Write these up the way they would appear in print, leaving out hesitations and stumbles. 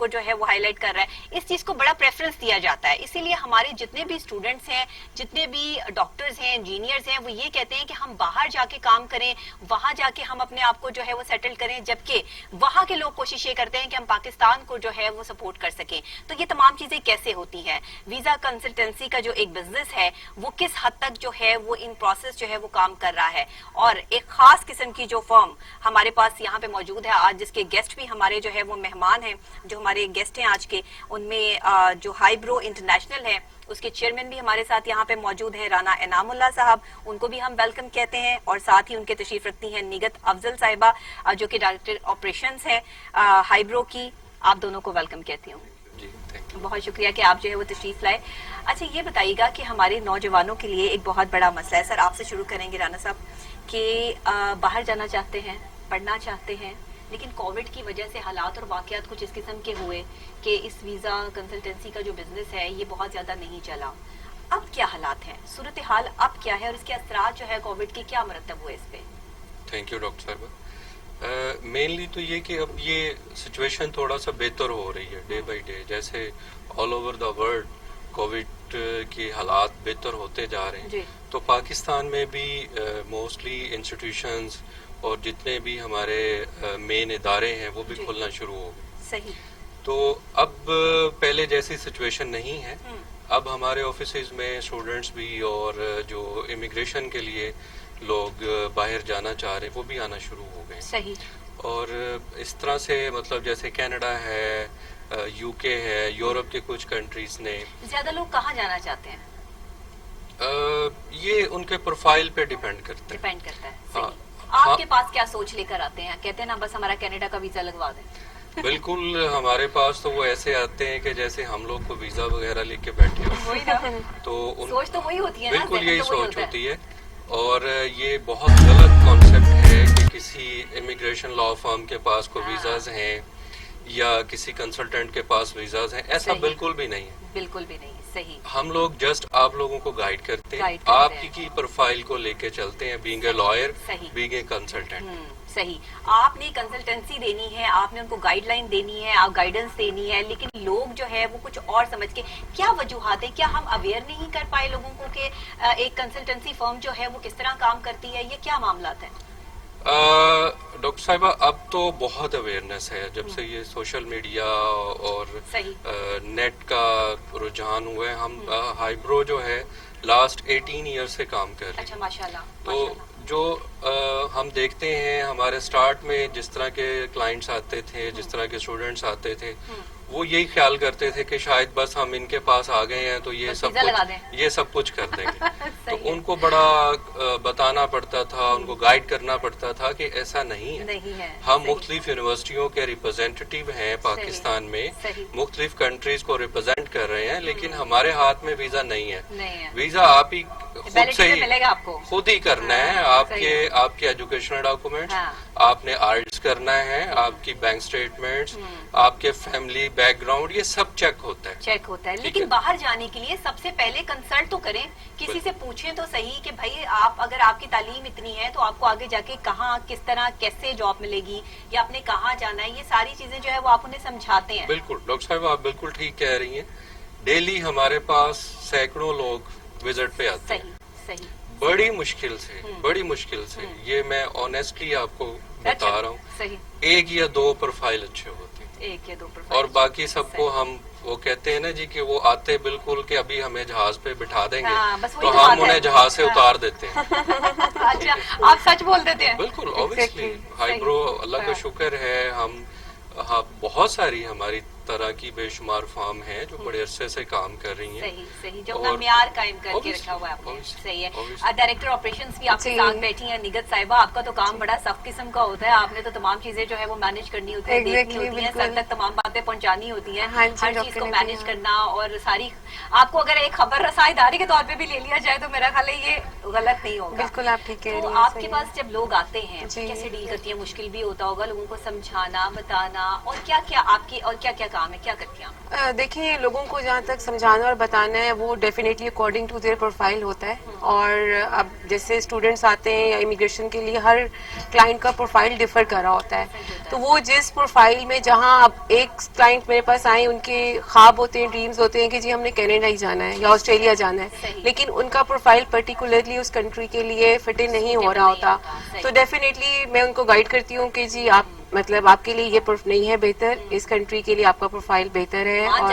کو जो है वो हाईलाइट कर रहा है, इस चीज को बड़ा प्रेफरेंस दिया जाता है. इसीलिए हमारे जितने भी स्टूडेंट्स हैं, जितने भी डॉक्टर्स हैं, इंजीनियर्स हैं, वो ये कहते हैं कि हम बाहर जाके काम करें, वहां जाके हम अपने आप को जो है वो सेटल करें, जबकि वहां के लोग कोशिश ये करते हैं कि हम पाकिस्तान को जो है वो सपोर्ट कर सकें. तो ये तमाम चीजें कैसे होती हैं? वीजा कंसल्टेंसी का जो एक बिजनेस है वो किस हद तक जो है वो इन प्रोसेस जो है वो काम कर रहा है, और एक खास किस्म की जो फर्म हमारे पास यहाँ पे मौजूद है आज, जिसके गेस्ट भी हमारे जो है वो मेहमान हैं, जो हमारे गेस्ट हैं आज के, उनमें जो हाइब्रो इंटरनेशनल है उसके चेयरमैन भी हमारे साथ यहाँ पे मौजूद हैं, राना इनामुल्लाह साहब, उनको भी हम वेलकम कहते हैं. और साथ ही उनके तशरीफ रखती हैं निगत अफजल साहिबा, जो कि डायरेक्टर ऑपरेशंस है हाइब्रो की. आप दोनों को वेलकम कहती हूँ. बहुत शुक्रिया कि आप जो है वो तशरीफ लाए. अच्छा, ये बताइएगा कि हमारे नौजवानों के लिए एक बहुत बड़ा मसला है. सर, आपसे शुरू करेंगे राना साहब, कि बाहर जाना चाहते हैं, पढ़ना चाहते हैं, लेकिन कोविड की वजह से हालात और वाकयात कुछ इस किस्म के हुए कि इस वीजा कंसल्टेंसी का जो बिजनेस है ये बहुत ज्यादा नहीं चला. अब क्या हालात हैं, सूरत हाल अब क्या है, और इसके असरात जो है कोविड के क्या मरतब हुए इस पे? थैंक यू डॉक्टर साहब. मेनली तो ये कि अब ये सिचुएशन थोड़ा सा बेहतर हो रही है डे बाई डे. जैसे all over the world Covid के हालात बेहतर होते जा रहे हैं, तो पाकिस्तान में भी मोस्टली इंस्टीट्यूशंस और जितने भी हमारे मेन इदारे हैं वो भी खुलना शुरू हो गए. सही. तो अब पहले जैसी सिचुएशन नहीं है. अब हमारे ऑफिसेज में स्टूडेंट्स भी और जो इमिग्रेशन के लिए लोग बाहर जाना चाह रहे हैं वो भी आना शुरू हो गए. सही. और इस तरह से मतलब जैसे कनाडा है, यूके है, यूरोप के कुछ कंट्रीज ने. ज्यादा लोग कहाँ जाना चाहते हैं? ये उनके प्रोफाइल पे डिपेंड करता है. हाँ. आपके पास क्या सोच लेकर आते हैं? कहते हैं ना बस हमारा कनाडा का वीजा लगवा दें. बिल्कुल, हमारे पास तो वो ऐसे आते हैं कि जैसे हम लोग को वीजा वगैरह लेके बैठे हो. तो सोच तो वही होती है. बिल्कुल यही सोच होती है. और ये बहुत गलत कॉन्सेप्ट है कि किसी इमिग्रेशन लॉ फर्म के पास कोई वीजाज हैं या किसी कंसल्टेंट के पास वीजाज हैं. ऐसा बिल्कुल भी नहीं है. बिल्कुल भी नहीं. सही. हम लोग जस्ट आप लोगों को गाइड करते हैं, आपकी की प्रोफाइल को लेके चलते हैं, being a lawyer, being a consultant. सही. आपने कंसल्टेंसी देनी है, आपने उनको गाइडलाइन देनी है, आप गाइडेंस देनी है, लेकिन लोग जो है वो कुछ और समझ के. क्या वजूहात है? क्या हम अवेयर नहीं कर पाए लोगों को कि एक कंसल्टेंसी फर्म जो है वो किस तरह काम करती है? ये क्या मामलात है? डॉक्टर साहिबा, अब तो बहुत अवेयरनेस है जब से ये सोशल मीडिया और नेट का रुझान हुआ है. हम हाइब्रो जो है लास्ट 18 ईयर से काम कर रहे हैं. अच्छा, माशाल्लाह. तो जो हम देखते हैं हमारे स्टार्ट में जिस तरह के क्लाइंट्स आते थे, जिस तरह के स्टूडेंट्स आते थे, वो यही ख्याल करते थे कि शायद बस हम इनके पास आ गए हैं तो ये सब कुछ कर देंगे. तो उनको बड़ा बताना पड़ता था, उनको गाइड करना पड़ता था कि ऐसा नहीं है. हम मुख्तलिफ यूनिवर्सिटियों के रिप्रेजेंटेटिव हैं पाकिस्तान में, मुख्तलिफ कंट्रीज को रिप्रेजेंट कर रहे हैं, लेकिन हमारे हाथ में वीजा नहीं है. वीजा आप ही खुद ही करना है. आपके एजुकेशनल डॉक्यूमेंट्स, आपने आर्ट्स करना है, आपकी बैंक स्टेटमेंट्स, आपके फैमिली बैकग्राउंड, ये सब चेक होता है. लेकिन बाहर जाने के लिए सबसे पहले कंसल्ट तो करें, किसी से पूछें तो सही कि भाई आप, अगर आपकी तालीम इतनी है तो आपको आगे जाके कहाँ, किस तरह, कैसे जॉब मिलेगी, या आपने कहाँ जाना है, ये सारी चीजें जो है वो आप उन्हें समझाते हैं. बिल्कुल डॉक्टर साहब, आप बिल्कुल ठीक कह रही हैं. डेली हमारे पास सैकड़ों लोग विजिट पे आते हैं. सही. बड़ी मुश्किल से ये मैं ऑनेस्टली आपको बता रहा हूँ, 1 या 2 प्रोफाइल अच्छे होते हैं. 1 या 2 प्रोफाइल. और बाकी सबको हम वो कहते हैं ना जी कि वो आते बिल्कुल कि अभी हमें जहाज पे बिठा देंगे, तो हम उन्हें जहाज से उतार देते हैं. अच्छा, आप सच बोल देते हैं. बिल्कुल, ऑब्वियसली. हाइब्रो अल्लाह का शुक्र है, हम बहुत सारी हमारी तरह की बेशुमार फार्म है जो बड़े अरसे से काम कर रही हैं. सही. जो अपना म्यार कायम करके रखा हुआ है आपने. सही है. डायरेक्टर ऑपरेशंस भी आपके साथ बैठी हैं निगत साहिबा. आपका तो काम बड़ा सख्त किस्म का होता है. आपने तो तमाम चीजें जो है वो मैनेज करनी होती है, देखनी होती है, सर तक तमाम बातें पहुंचानी होती हैं, हर चीज को मैनेज करना. और सारी आपको अगर एक खबर रसाईदारी के तौर पे भी ले लिया जाए तो मेरा ख्याल है ये गलत नहीं होगा. बिल्कुल, आप ठीक कह रही हैं. तो आपके पास जब लोग आते हैं कैसे डील करती है? मुश्किल भी होता होगा लोगों को समझाना, बताना, और کیا کیا آپ کی اور کیا کیا کام ہے, کیا کرتی ہیں آپ؟ دیکھیں, لوگوں کو جہاں تک سمجھانا اور بتانا ہے وہ definitely according to their profile ہوتا ہے. اور اب جیسے اسٹوڈینٹس آتے ہیں یا امیگریشن کے لیے, ہر کلائنٹ کا پروفائل ڈفر کر رہا ہوتا ہے. تو وہ جس پروفائل میں, جہاں اب ایک کلائنٹ میرے پاس آئے, ان کے خواب ہوتے ہیں, ڈریمز ہوتے ہیں کہ جی ہم نے کینیڈا ہی جانا ہے یا آسٹریلیا جانا ہے, لیکن ان کا پروفائل پرٹیکولرلی اس کنٹری کے لیے فٹ ان نہیں ہو رہا ہوتا. تو ڈیفینیٹلی میں ان کو گائڈ کرتی ہوں کہ جی آپ, مطلب آپ کے لیے یہ نہیں ہے بہتر, اس کنٹری کے لیے آپ کا پروفائل بہتر ہے. اور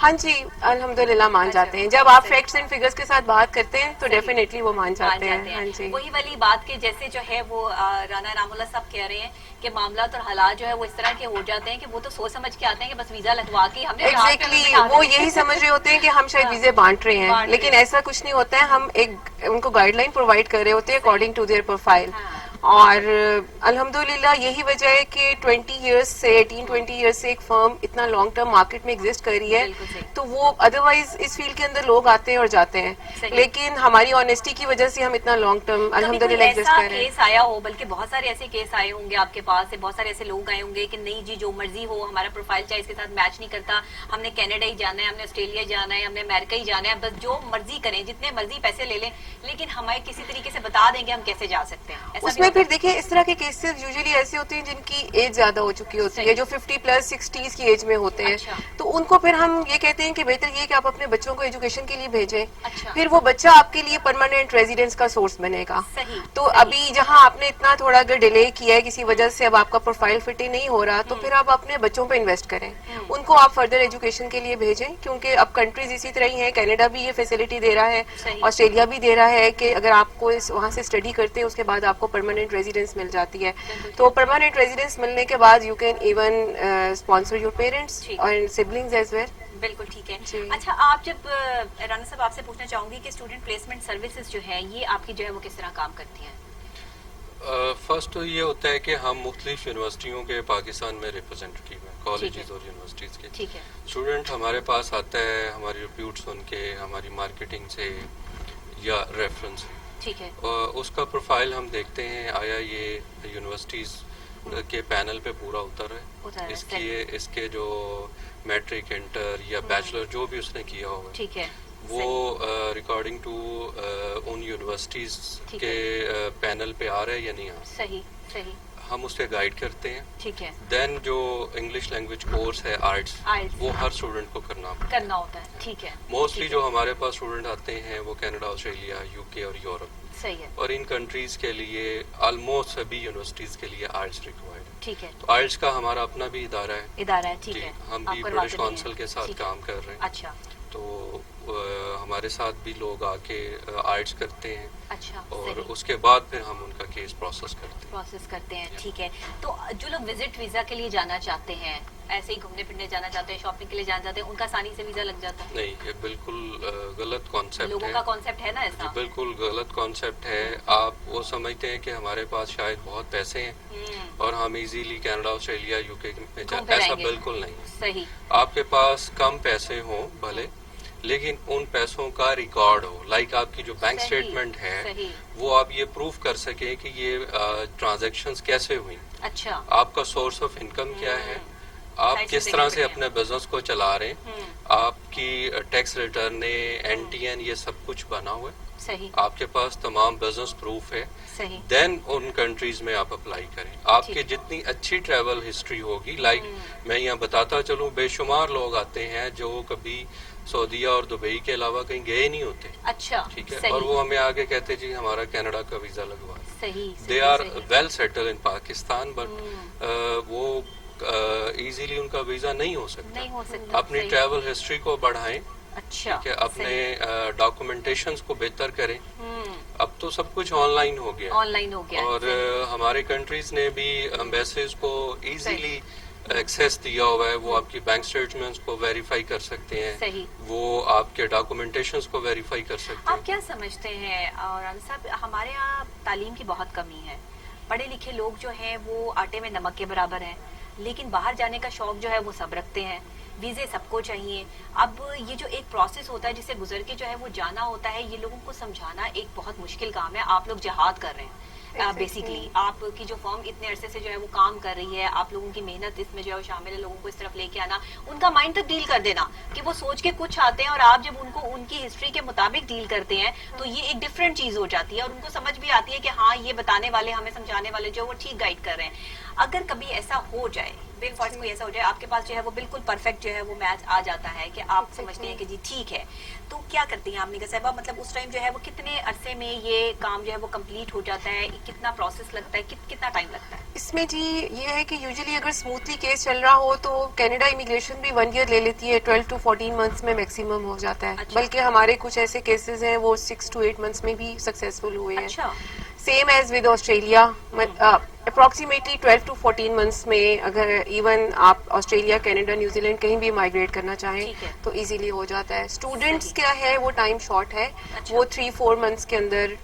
ہاں جی, الحمدللہ مان جاتے ہیں. جب آپ فیکٹس اینڈ فگرز کے ساتھ بات کرتے ہیں تو ڈیفینیٹلی وہ مان جاتے ہیں. ہاں جی, وہی والی بات کے جیسے جو ہے وہ رانا انعام اللہ صاحب کہہ رہے ہیں کہ معاملات اور حالات جو ہے وہ اس طرح کے ہو جاتے ہیں کہ وہ تو سوچ سمجھ کے آتے ہیں کہ بس ویزا لگوا کے ہم نے ایگزیکٹلی وہ یہی سمجھ رہے ہوتے ہیں کہ ہم شاید ویزے بانٹ رہے ہیں, لیکن ایسا کچھ نہیں ہوتا ہے. ہم ایک ان کو گائیڈ لائن پرووائڈ کر رہے ہوتے ہیں اکارڈنگ ٹو دیئر پروفائل. اور الحمدللہ یہی وجہ ہے کہ 20 ایئرس سے 18-20 ایئرس سے ایک فرم اتنا لانگ ٹرم مارکیٹ میں ایگزسٹ کر رہی ہے. تو وہ ادروائز اس فیلڈ کے اندر لوگ آتے ہیں اور جاتے ہیں, لیکن ہماری آنےسٹی کی وجہ سے ہم اتنا لانگ ٹرم الحمدللہ ایگزسٹ کر رہے ہیں. کیس آیا ہو, بلکہ بہت سارے ایسے کیس آئے ہوں گے آپ کے پاس سے, بہت سارے ایسے لوگ آئے ہوں گے کہ نہیں جی جو مرضی ہو, ہمارا پروفائل چاہے اس کے ساتھ میچ نہیں کرتا, ہم نے کینیڈا ہی جانا ہے, ہم نے آسٹریلیا جانا ہے, ہم نے امریکہ ہی جانا ہے, بس جو مرضی کریں, جتنے مرضی پیسے لے لیں, لیکن ہمیں کسی طریقے سے بتا دیں کہ ہم کیسے جا سکتے ہیں. اس میں پھر دیکھیں اس طرح کے کیسز یوزلی ایسے ہوتے ہیں جن کی ایج زیادہ ہو چکی ہوتی ہے, جو 50+ 60s کی ایج میں ہوتے ہیں. تو ان کو پھر ہم یہ کہتے ہیں کہ بہتر یہ کہ آپ اپنے بچوں کو ایجوکیشن کے لیے بھیجیں, پھر وہ بچہ آپ کے لیے پرماننٹ ریزیڈنس کا سورس بنے گا. تو ابھی جہاں آپ نے اتنا تھوڑا اگر ڈیلے کیا ہے کسی وجہ سے, اب آپ کا پروفائل فٹ نہیں ہو رہا, تو پھر آپ اپنے بچوں پہ انویسٹ کریں, ان کو آپ فردر ایجوکیشن کے لیے بھیجیں. کیونکہ اب کنٹریز اسی طرح ہی ہیں, کینیڈا بھی یہ فیسلٹی دے رہا ہے, آسٹریلیا بھی دے رہا ہے کہ اگر آپ کو وہاں سے اسٹڈی کرتے ہیں اس کے بعد آپ کو پرماننٹ ریزیڈنس مل جاتی ہے. تو پرماننٹ ریزیڈنس ملنے کے بعد you can even sponsor your parents and siblings as well. بالکل ٹھیک ہے. اچھا, آپ جب رانا صاحب آپ سے پوچھنا چاہوں گی کہ اسٹوڈنٹ پلیسمنٹ سروسز جو ہے یہ آپ کی جو ہے وہ کس طرح کام کرتی ہیں؟ فرسٹ تو یہ ہوتا ہے کہ ہم مختلف یونیورسٹیوں کے پاکستان میں ریپرزینٹیٹیو ہیں, کالجز اور یونیورسٹیز کے. ٹھیک ہے. اسٹوڈنٹ ہمارے پاس آتا ہے ہماری رپیوٹ سن کے, ہماری مارکیٹنگ سے یا ریفرنس سے. ٹھیک ہے. اس کا پروفائل ہم دیکھتے ہیں آیا یہ یونیورسٹیز کے پینل پہ پورا اتر ہے, اس کے جو میٹرک, انٹر یا بیچلر جو بھی اس نے کیا ہوگا, ٹھیک ہے, وہ ریکارڈنگ ٹو ان یونیورسٹیز کے پینل پہ آ رہا ہے یا نہیں آ رہا. صحیح صحیح. ہم اس پہ گائیڈ کرتے ہیں. ٹھیک ہے. دین جو انگلش لینگویج کورس ہے آرٹس, وہ ہر اسٹوڈنٹ کو کرنا ہوتا ہے. ٹھیک ہے. موسٹلی جو ہمارے پاس اسٹوڈنٹ آتے ہیں وہ کینیڈا, آسٹریلیا, UK اور یورپ. صحیح ہے. اور ان کنٹریز کے لیے آلموسٹ سبھی یونیورسٹیز کے لیے آئلٹس ریکوائرڈ ہے. ٹھیک ہے. تو آئلٹس کا ہمارا اپنا بھی ادارہ ہے. ٹھیک ہے. ہم بھی برٹش کونسل کے ساتھ کام کر رہے ہیں. اچھا. تو ہمارے ساتھ بھی لوگ آ کے آئلٹس کرتے ہیں. اچھا. اور اس کے بعد پھر ہم ان کا کیس پروسیس کرتے ہیں. ٹھیک ہے. تو جو لوگ وزٹ ویزا کے لیے جانا چاہتے ہیں, ایسے ہی گھومنے پھرنے جانا چاہتے ہیں, شاپنگ کے لیے جانا چاہتے ہیں, ان کا آسانی سے ویزا لگ جاتا ہے؟ نہیں, یہ بالکل غلط کانسیپٹ ہے. لوگوں کا کانسیپٹ ہے نا ایسا. بالکل غلط کانسیپٹ ہے. آپ وہ سمجھتے ہیں کہ ہمارے پاس شاید بہت پیسے ہیں اور ہم ایزیلی کینیڈا, آسٹریلیا, UK میں ایسا بالکل نہیں. صحیح. آپ کے پاس کم پیسے ہوں بھلے, لیکن ان پیسوں کا ریکارڈ ہو. لائک آپ کی جو بینک اسٹیٹمنٹ ہے وہ آپ یہ پروف کر سکیں کہ یہ ٹرانزیکشنز کیسے ہوئی. اچھا. آپ کا سورس آف انکم کیا ہے, آپ کس طرح سے اپنے بزنس کو چلا رہے ہیں, آپ کی ٹیکس ریٹرن, NTN, یہ سب کچھ بنا ہوا ہے. صحیح. آپ کے پاس تمام بزنس پروف ہے. صحیح. دین ان کنٹریز میں آپ اپلائی کریں. آپ کی جتنی اچھی ٹریول ہسٹری ہوگی, لائک میں یہاں بتاتا چلوں, بے شمار لوگ آتے ہیں جو کبھی سعودیہ اور دبئی کے علاوہ کہیں گئے نہیں ہوتے. اچھا. ٹھیک ہے. اور وہ ہمیں آگے کہتے جی ہمارا کینیڈا کا ویزا لگوا. صحیح. They are well settle in Pakistan, but وہ ایزیلی ان کا ویزا نہیں ہو سکتا. اپنی ٹریول ہسٹری کو بڑھائیں. اچھا. ٹھیک ہے. اپنے ڈاکومنٹیشنز کو بہتر کریں. اب تو سب کچھ آن لائن ہو گیا, اور ہمارے کنٹریز نے بھی ایمبیسیز کو ایزیلی ایکسیس دیا ہوا ہے. وہ آپ کی بینک اسٹیٹمنٹس کو ویریفائی کر سکتے ہیں, وہ آپ کے ڈاکومنٹیشنز کو ویریفائی کر سکتے ہیں. آپ کیا سمجھتے ہیں رانا صاحب, ہمارے یہاں تعلیم کی بہت کمی ہے, پڑھے لکھے لوگ جو ہیں وہ آٹے میں نمک کے برابر ہیں, لیکن باہر جانے کا شوق جو ہے وہ سب رکھتے ہیں, ویزے سب کو چاہیے. اب یہ جو ایک پروسیس ہوتا ہے جسے گزر کے جو ہے وہ جانا ہوتا ہے, یہ لوگوں کو سمجھانا ایک بہت مشکل کام ہے. آپ لوگ جہاد کر رہے ہیں, बेसिकली आपकी जो फर्म इतने अरसे से जो है वो काम कर रही है, आप लोगों की मेहनत इसमें जो है शामिल है, लोगों को इस तरफ लेके आना, उनका माइंड तब्दील कर देना कि वो सोच के कुछ आते हैं और आप जब उनको उनकी हिस्ट्री के मुताबिक डील करते हैं तो ये एक डिफरेंट चीज हो जाती है और उनको समझ भी आती है कि हाँ ये बताने वाले, हमें समझाने वाले जो वो ठीक गाइड कर रहे हैं. अगर कभी ऐसा हो जाए, बिग फॉर्स को ऐसा हो जाए, आपके पास जो है वो बिल्कुल परफेक्ट जो है वो मैच आ जाता है कि आप समझते हैं कि जी ठीक है, तो क्या करती हैं आप निगा साहिबा? मतलब उस टाइम जो है वो कितने अरसे में ये काम जो है वो कंप्लीट हो जाता है, कितना प्रोसेस लगता है, कितना टाइम लगता है? इसमें जी ये है कि यूजुअली अगर स्मूथली केस चल रहा हो तो कनाडा इमिग्रेशन भी 1 ईयर ले लेती है, 12 to 14 मंथ्स में मैक्सिमम हो जाता है. अच्छा. बल्कि हमारे कुछ ऐसे केसेस हैं वो 6 to 8 मंथ्स में भी सक्सेसफुल हुए हैं. अच्छा. Same as with Australia, approximately 12 to 14 months में अगर इवन आप ऑस्ट्रेलिया, कनाडा, न्यूजीलैंड कहीं भी माइग्रेट करना चाहें तो इजीली हो जाता है. स्टूडेंट्स क्या है वो टाइम शॉर्ट है. अच्छा. वो 3-4 मंथ्स के अंदर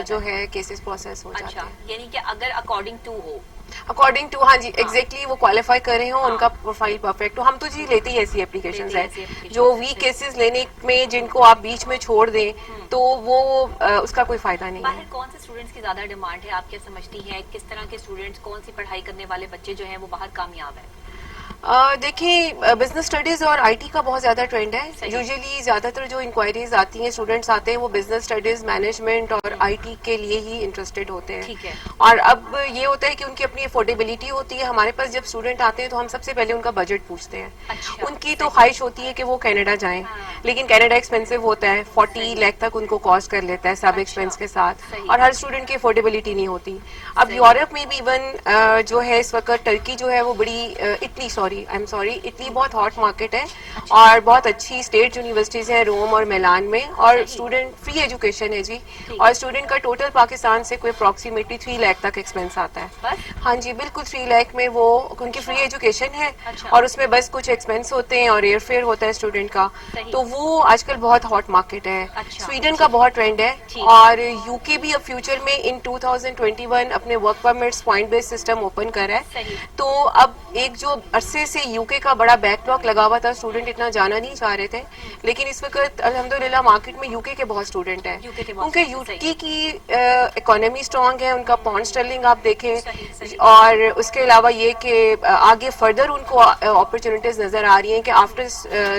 जो है केसेस प्रोसेस हो जाते अच्छा, हैं. यानी कि अगर अकॉर्डिंग टू हो, अकॉर्डिंग टू, हाँ जी एग्जैक्टली वो क्वालिफाई कर रहे हो, उनका प्रोफाइल परफेक्ट हो. हम तो जी लेते ही ऐसी एप्लीकेशंस हैं जो वीक केसेस लेने में जिनको आप बीच में छोड़ दें तो वो उसका कोई फायदा नहीं है. बाहर कौन से स्टूडेंट्स की ज्यादा डिमांड है, आप क्या समझती हैं? किस तरह के स्टूडेंट्स, कौन सी पढ़ाई करने वाले बच्चे जो हैं वो बाहर कामयाब हैं? देखिए बिजनेस स्टडीज और आईटी का बहुत ज्यादा ट्रेंड है. यूजुअली ज्यादातर जो इंक्वायरीज आती हैं, स्टूडेंट्स आते हैं वो बिजनेस स्टडीज, मैनेजमेंट और आईटी के लिए ही इंटरेस्टेड होते हैं. ठीक है. और अब ये होता है कि उनकी अपनी अफोर्डेबिलिटी होती है. हमारे पास जब स्टूडेंट आते हैं तो हम सबसे पहले उनका बजट पूछते हैं. अच्छा. उनकी तो ख्वाहिश होती है कि वो कनाडा जाएं, लेकिन कनाडा एक्सपेंसिव होता है, 40 लाख तक उनको कॉस्ट कर लेता है सब एक्सपेंस के साथ, और हर स्टूडेंट की अफोर्डेबिलिटी नहीं होती. अब यूरोप में भी इवन जो है इस वक्त टर्की जो है वो बड़ी, इटली बहुत हॉट मार्केट है और बहुत अच्छी स्टेट यूनिवर्सिटीज हैं रोम और मिलान में, और स्टूडेंट फ्री एजुकेशन है जी. और स्टूडेंट का टोटल पाकिस्तान से कोई अप्रोक्सीमेटली 3 लाख तक एक्सपेंस आता है. हाँ जी बिल्कुल 3 लाख में वो उनकी फ्री एजुकेशन है. और उसमें बस कुछ एक्सपेंस होते हैं और एयर फेयर होता है स्टूडेंट का. तो वो आजकल बहुत हॉट मार्केट है. स्वीडन का बहुत ट्रेंड है. और यूके भी अब फ्यूचर में इन 2021 अपने work permits point based system open कर रहा है. तो अब एक जो अरसे से यूके का बड़ा बैकलॉग लगा हुआ था, स्टूडेंट इतना जाना नहीं चाह रहे थे, लेकिन इस वक्त अल्हम्दुलिल्लाह मार्केट में यूके के बहुत स्टूडेंट हैं. क्योंकि यूके की इकोनॉमी स्ट्रांग है, उनका पाउंड स्टर्लिंग आप देखें, और उसके अलावा ये कि आगे फर्दर उनको अपॉर्चुनिटीज नजर आ रही हैं कि आफ्टर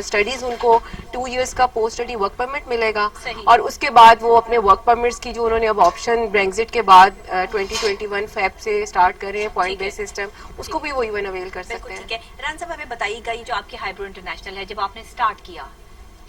स्टडीज उनको 2 इयर्स का पोस्ट स्टडी वर्क परमिट मिलेगा, और उसके बाद वो अपने वर्क परमिट्स की जो उन्होंने अब ऑप्शन ब्रेक्जिट के बाद 2021 फेब से स्टार्ट कर रहे हैं पॉइंट बेस्ड सिस्टम, उसको भी वो इवन अवेल कर सकते हैं. ठीक है. रान साहब हमें बताइएगा, ये जो आपकी हाइब्रो इंटरनेशनल है, जब आपने स्टार्ट किया,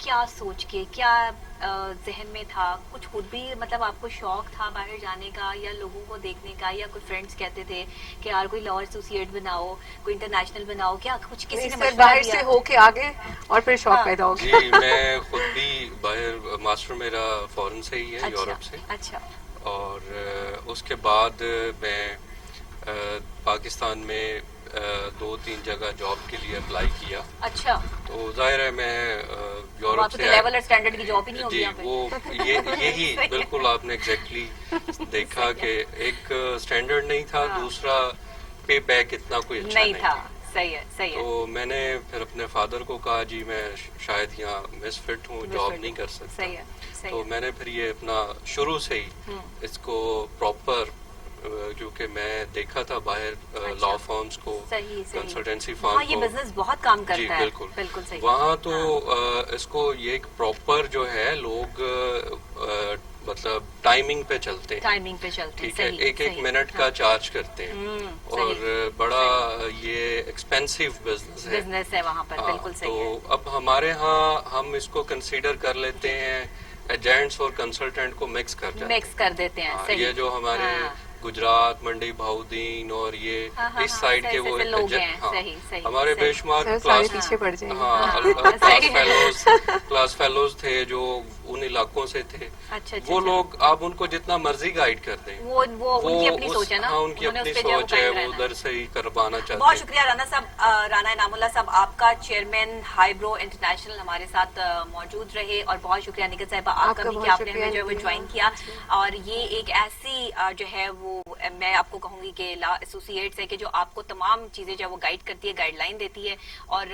क्या सोच के, क्या जहन में था? कुछ खुद भी मतलब आपको शौक था बाहर जाने का, या लोगों को देखने का, या कोई फ्रेंड्स कहते थे कि यार कोई लॉ एसोसिएट बनाओ, कोई इंटरनेशनल बनाओ, क्या कुछ किसी ने मशवरा बाहर दिया? से होके आगे और फिर शौक पैदा हो गया. जी मैं खुद भी बाहर, मास्टर मेरा फॉरेन से ही है, यूरोप से. अच्छा. और उसके बाद मैं पाकिस्तान में 2-3 जगह जॉब के लिए अप्लाई किया. अच्छा. तो जाहिर है मैं यूरोप से लेवल और स्टैंडर्ड की जॉब ही नहीं होगी जी यहाँ पे. वो यही बिल्कुल आपने एग्जैक्टली देखा कि एक स्टैंडर्ड नहीं था, दूसरा पे बैक इतना कोई अच्छा नहीं था. सही है, सही है. तो मैंने फिर अपने फादर को कहा जी मैं शायद यहाँ मिसफिट हूँ, जॉब नहीं कर सकता. सही है, सही तो है. मैंने फिर ये अपना शुरू से ही इसको प्रॉपर, क्योंकि मैं देखा था बाहर लॉ फर्म्स को, कंसल्टेंसी फर्म को, ये बिजनेस बहुत काम करता जी, है. बिल्कुल सही. वहाँ तो इसको ये एक प्रॉपर जो है लोग मतलब टाइमिंग पे चलते हैं. ठीक है, एक मिनट का चार्ज करते हैं, और बड़ा ये एक्सपेंसिव बिजनेस है वहाँ पर. बिल्कुल सही है. तो अब हमारे यहाँ हम इसको कंसीडर कर लेते हैं, एजेंट्स और कंसल्टेंट को मिक्स कर देते हैं. ये जो हमारे गुजरात, मंडी, भाउदीन और ये इस साइड के वो लोग हैं. हमारे बेशुमार क्लास फेलोज थे जो उन इलाकों से थे. वो लोग आप उनको जितना मर्जी गाइड कर दें, वो उनकी अपनी सोच है ना. हाँ, उनकी अपनी सोच है, वो उधर से ही करवाना चाहते हैं. बहुत शुक्रिया राना साहब, राना इनामुल्लाह साहब, आपका चेयरमैन हाइब्रो इंटरनेशनल हमारे साथ मौजूद रहे, और बहुत शुक्रिया निगत साहिबा आपका भी कि आपने हमें जो है वो ज्वाइन किया. और ये एक ऐसी जो है वो मैं आपको कहूंगी कि लॉ एसोसिएट्स है कि जो आपको तमाम चीजें जो है वो गाइड करती है, गाइडलाइन देती है, और